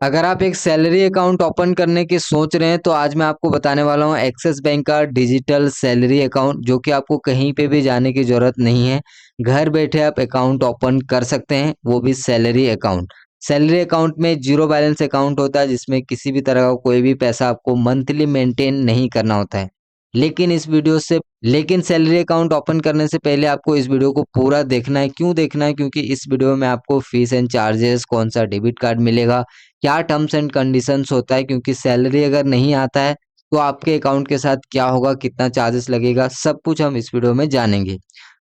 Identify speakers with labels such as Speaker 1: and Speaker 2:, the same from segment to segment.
Speaker 1: अगर आप एक सैलरी अकाउंट ओपन करने की सोच रहे हैं तो आज मैं आपको बताने वाला हूं एक्सिस बैंक का डिजिटल सैलरी अकाउंट, जो कि आपको कहीं पे भी जाने की जरूरत नहीं है। घर बैठे आप अकाउंट ओपन कर सकते हैं, वो भी सैलरी अकाउंट। सैलरी अकाउंट में जीरो बैलेंस अकाउंट होता है, जिसमें किसी भी तरह का कोई भी पैसा आपको मंथली मेंटेन नहीं करना होता है। लेकिन सैलरी अकाउंट ओपन करने से पहले आपको इस वीडियो को पूरा देखना है। क्यों देखना है? क्योंकि इस वीडियो में आपको फीस एंड चार्जेस, कौन सा डेबिट कार्ड मिलेगा, क्या टर्म्स एंड कंडीशंस होता है, क्योंकि सैलरी अगर नहीं आता है तो आपके अकाउंट के साथ क्या होगा, कितना चार्जेस लगेगा, सब कुछ हम इस वीडियो में जानेंगे।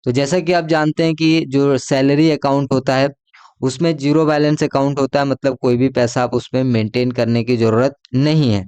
Speaker 1: तो जैसा कि आप जानते हैं कि जो सैलरी अकाउंट होता है उसमें जीरो बैलेंस अकाउंट होता है, मतलब कोई भी पैसा आप उसमें मेंटेन करने की जरूरत नहीं है।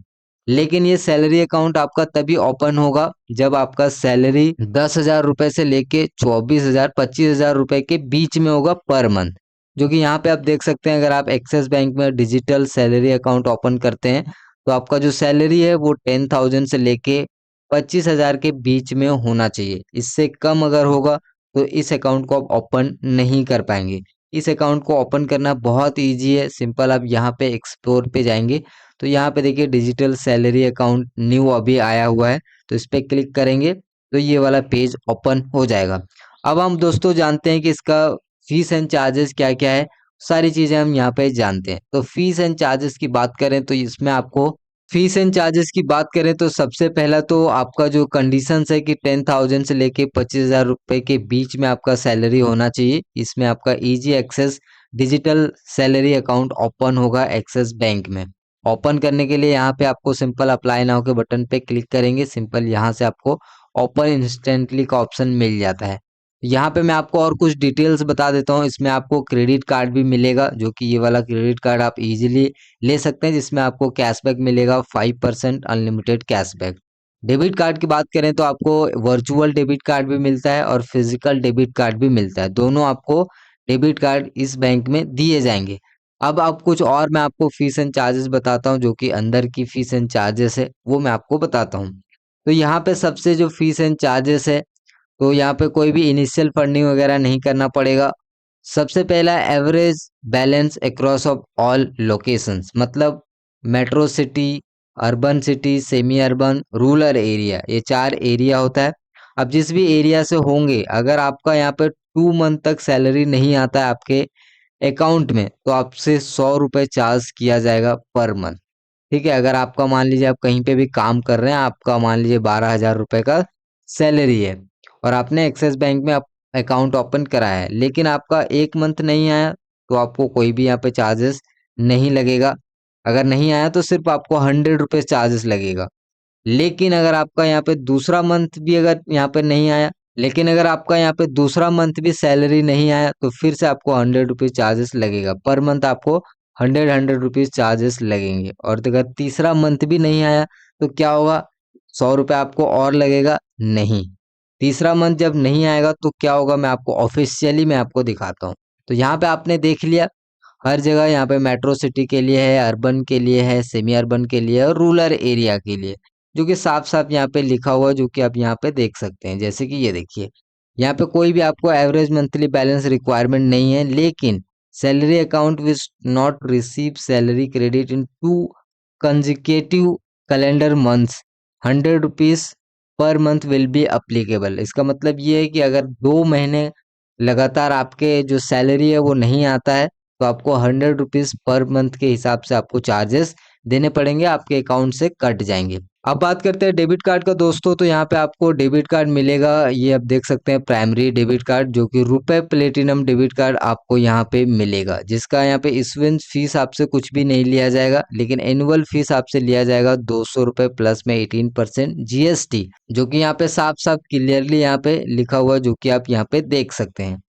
Speaker 1: लेकिन ये सैलरी अकाउंट आपका तभी ओपन होगा जब आपका सैलरी 10,000 रुपए से लेके 24,000 25,000 रुपए के बीच में होगा पर मंथ। जो कि यहाँ पे आप देख सकते हैं, अगर आप एक्सिस बैंक में डिजिटल सैलरी अकाउंट ओपन करते हैं तो आपका जो सैलरी है वो 10,000 से लेके 25,000 के बीच में होना चाहिए। इससे कम अगर होगा तो इस अकाउंट को आप ओपन नहीं कर पाएंगे। इस अकाउंट को ओपन करना बहुत ईजी है, सिंपल। आप यहाँ पे एक्सप्लोर पे जाएंगे तो यहाँ पे देखिए डिजिटल सैलरी अकाउंट न्यू अभी आया हुआ है, तो इस पे क्लिक करेंगे तो ये वाला पेज ओपन हो जाएगा। अब हम दोस्तों जानते हैं कि इसका फीस एंड चार्जेस क्या क्या है, सारी चीजें हम यहाँ पे जानते हैं। तो फीस एंड चार्जेस की बात करें तो इसमें आपको फीस एंड चार्जेस की बात करें तो सबसे पहला तो आपका जो कंडीशंस है कि 10,000 से लेके 25,000 रुपए के बीच में आपका सैलरी होना चाहिए। इसमें आपका easy access digital salary account open होगा एक्सिस बैंक में। ओपन करने के लिए यहाँ पे आपको सिंपल अप्लाई नाउ के बटन पे क्लिक करेंगे, सिंपल यहाँ से आपको ओपन इंस्टेंटली का ऑप्शन मिल जाता है। यहाँ पे मैं आपको और कुछ डिटेल्स बता देता हूँ। इसमें आपको क्रेडिट कार्ड भी मिलेगा, जो कि ये वाला क्रेडिट कार्ड आप इजीली ले सकते हैं, जिसमें आपको कैशबैक मिलेगा 5% अनलिमिटेड कैशबैक। डेबिट कार्ड की बात करें तो आपको वर्चुअल डेबिट कार्ड भी मिलता है और फिजिकल डेबिट कार्ड भी मिलता है। दोनों आपको डेबिट कार्ड इस बैंक में दिए जाएंगे। अब कुछ और मैं आपको फीस एंड चार्जेस बताता हूँ, जो कि अंदर की फीस एंड चार्जेस है वो मैं आपको बताता हूँ। तो यहाँ पे सबसे जो फीस एंड चार्जेस है, तो यहाँ पे कोई भी इनिशियल फंडिंग वगैरह नहीं करना पड़ेगा। सबसे पहला average balance across of all locations, मतलब metro city, urban city, semi urban, rural area, ये चार एरिया होता है। अब जिस भी एरिया से होंगे, अगर आपका यहाँ पे 2 मंथ तक सैलरी नहीं आता है आपके अकाउंट में, तो आपसे 100 रुपये चार्ज किया जाएगा पर मंथ। ठीक है, अगर आपका मान लीजिए आप कहीं पे भी काम कर रहे हैं, आपका मान लीजिए 12,000 रुपये का सैलरी है और आपने एक्सिस बैंक में अकाउंट ओपन कराया है, लेकिन आपका 1 मंथ नहीं आया तो आपको कोई भी यहाँ पे चार्जेस नहीं लगेगा। अगर नहीं आया तो सिर्फ आपको 100 रुपये चार्जेस लगेगा। लेकिन अगर आपका यहाँ पे दूसरा मंथ भी अगर यहाँ पे नहीं आया लेकिन अगर आपका यहाँ पे दूसरा मंथ भी सैलरी नहीं आया तो फिर से आपको 100 रुपीज चार्जेस लगेगा। पर मंथ आपको 100 रुपीज चार्जेस लगेंगे। और अगर तीसरा मंथ भी नहीं आया तो क्या होगा, 100 रुपये आपको और लगेगा नहीं। तीसरा मंथ जब नहीं आएगा तो क्या होगा, मैं आपको ऑफिशियली मैं आपको दिखाता हूँ। तो यहाँ पे आपने देख लिया, हर जगह यहाँ पे मेट्रो सिटी के लिए है, अर्बन के लिए है, सेमी अर्बन के लिए और रूरल एरिया के लिए, जो कि साफ साफ यहाँ पे लिखा हुआ है, जो कि आप यहाँ पे देख सकते हैं। जैसे कि ये देखिए, यहाँ पे कोई भी आपको एवरेज मंथली बैलेंस रिक्वायरमेंट नहीं है, लेकिन salary account which not receive salary credit in 2 कंजिकेटिव calendar months, 100 rupees per month will be applicable. इसका मतलब ये है कि अगर 2 महीने लगातार आपके जो सैलरी है वो नहीं आता है तो आपको 100 रुपीज पर मंथ के हिसाब से आपको चार्जेस देने पड़ेंगे, आपके अकाउंट से कट जाएंगे। अब बात करते हैं डेबिट कार्ड का दोस्तों। तो यहाँ पे आपको डेबिट कार्ड मिलेगा, ये आप देख सकते हैं प्राइमरी डेबिट कार्ड, जो कि रुपए प्लेटिनम डेबिट कार्ड आपको यहाँ पे मिलेगा, जिसका यहाँ पे इशुएंस फीस आपसे कुछ भी नहीं लिया जाएगा, लेकिन एनुअल फीस आपसे लिया जाएगा 200 रुपये प्लस में 18% जीएसटी, जो कि यहाँ पे साफ साफ क्लियरली यहाँ पे लिखा हुआ, जो कि आप यहाँ पे देख सकते हैं।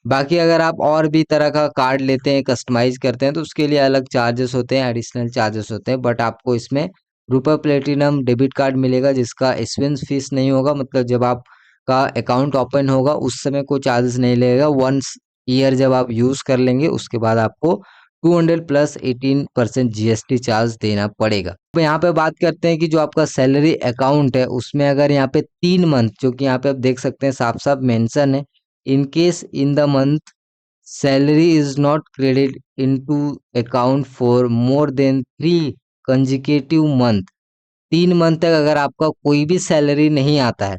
Speaker 1: बाकी अगर आप और भी तरह का कार्ड लेते हैं, कस्टमाइज करते हैं, तो उसके लिए अलग चार्जेस होते हैं, एडिशनल चार्जेस होते हैं। बट आपको इसमें रुपए प्लेटिनम डेबिट कार्ड मिलेगा, जिसका इशुएंस फीस नहीं होगा, मतलब जब आपका अकाउंट ओपन होगा उस समय कोई चार्जेस नहीं लगेगा। वंस ईयर जब आप यूज कर लेंगे उसके बाद आपको 200 प्लस 18% जीएसटी चार्ज देना पड़ेगा। तो यहाँ पे बात करते हैं कि जो आपका सैलरी अकाउंट है उसमें अगर यहाँ पे 3 मंथ, जो कि यहाँ पे आप देख सकते हैं साफ साफ मेंशन है, in case in the month salary is not credit into account for more than 3 कंजिकेटिव month. 3 month तक अगर आपका कोई भी सैलरी नहीं आता है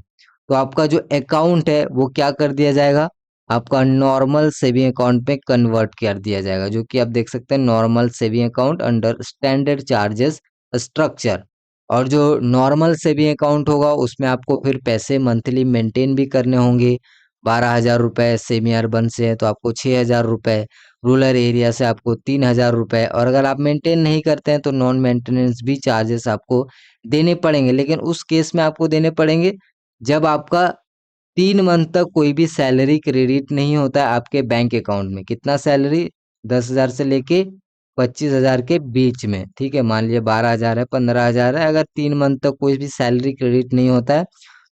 Speaker 1: तो आपका जो अकाउंट है वो क्या कर दिया जाएगा, आपका नॉर्मल सेविंग अकाउंट में कन्वर्ट कर दिया जाएगा, जो कि आप देख सकते हैं normal saving account under standard charges structure. और जो नॉर्मल सेविंग अकाउंट होगा उसमें आपको फिर पैसे मंथली मेंटेन भी करने होंगे। 12,000 रुपये सेमी अर्बन से है तो आपको 6,000 रुपये, रूरल एरिया से आपको 3,000 रुपये, और अगर आप मेंटेन नहीं करते हैं तो नॉन मेंटेनेंस भी चार्जेस आपको देने पड़ेंगे। लेकिन उस केस में आपको देने पड़ेंगे जब आपका 3 मंथ तक कोई भी सैलरी क्रेडिट नहीं होता है आपके बैंक अकाउंट में। कितना सैलरी, 10,000 से लेके 25,000 के बीच में, ठीक है। मान लीजिए 12,000 है, 15,000 है, अगर 3 मंथ तक कोई भी सैलरी क्रेडिट नहीं होता है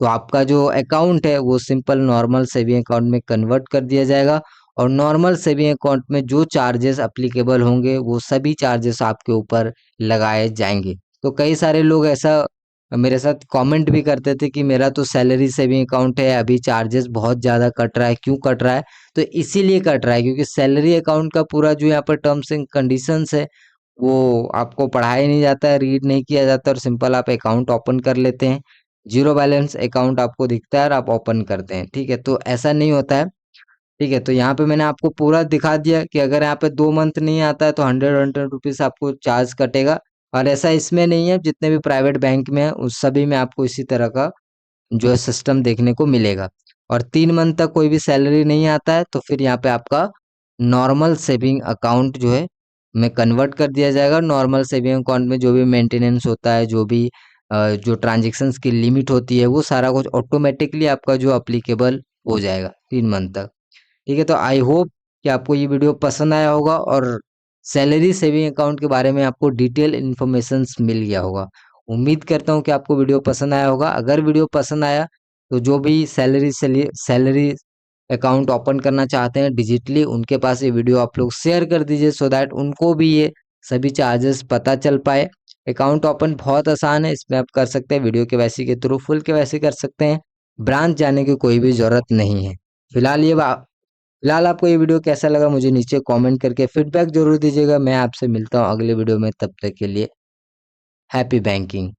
Speaker 1: तो आपका जो अकाउंट है वो सिंपल नॉर्मल सेविंग अकाउंट में कन्वर्ट कर दिया जाएगा। और नॉर्मल सेविंग अकाउंट में जो चार्जेस अप्लीकेबल होंगे वो सभी चार्जेस आपके ऊपर लगाए जाएंगे। तो कई सारे लोग ऐसा मेरे साथ कमेंट भी करते थे कि मेरा तो सैलरी सेविंग अकाउंट है, अभी चार्जेस बहुत ज़्यादा कट रहा है, क्यों कट रहा है? तो इसीलिए कट रहा है क्योंकि सैलरी अकाउंट का पूरा जो यहाँ पर टर्म्स एंड कंडीशंस है वो आपको पढ़ाया नहीं जाता है, रीड नहीं किया जाता, और सिंपल आप अकाउंट ओपन कर लेते हैं। जीरो बैलेंस अकाउंट आपको दिखता है और आप ओपन करते हैं, ठीक है। तो ऐसा नहीं होता है, ठीक है। तो यहाँ पे मैंने आपको पूरा दिखा दिया कि अगर यहाँ पे 2 मंथ नहीं आता है तो 100 रुपीज़ आपको चार्ज कटेगा। और ऐसा इसमें नहीं है, जितने भी प्राइवेट बैंक में है उस सभी में आपको इसी तरह का जो है सिस्टम देखने को मिलेगा। और 3 मंथ तक कोई भी सैलरी नहीं आता है तो फिर यहाँ पे आपका नॉर्मल सेविंग अकाउंट जो है में कन्वर्ट कर दिया जाएगा। नॉर्मल सेविंग अकाउंट में जो भी मेंटेनेंस होता है, जो भी जो ट्रांजेक्शन्स की लिमिट होती है, वो सारा कुछ ऑटोमेटिकली आपका जो अप्लीकेबल हो जाएगा 3 मंथ तक, ठीक है। तो आई होप कि आपको ये वीडियो पसंद आया होगा और सैलरी सेविंग अकाउंट के बारे में आपको डिटेल इन्फॉर्मेशंस मिल गया होगा। उम्मीद करता हूँ कि आपको वीडियो पसंद आया होगा। अगर वीडियो पसंद आया तो जो भी सैलरी अकाउंट ओपन करना चाहते हैं डिजिटली, उनके पास ये वीडियो आप लोग शेयर कर दीजिए सो दैट उनको भी ये सभी चार्जेस पता चल पाए। अकाउंट ओपन बहुत आसान है, इसमें आप कर सकते हैं वीडियो केवाईसी के थ्रू, फुल केवाईसी कर सकते हैं, ब्रांच जाने की कोई भी ज़रूरत नहीं है। फिलहाल आपको ये वीडियो कैसा लगा मुझे नीचे कमेंट करके फीडबैक जरूर दीजिएगा। मैं आपसे मिलता हूँ अगले वीडियो में, तब तक के लिए हैप्पी बैंकिंग।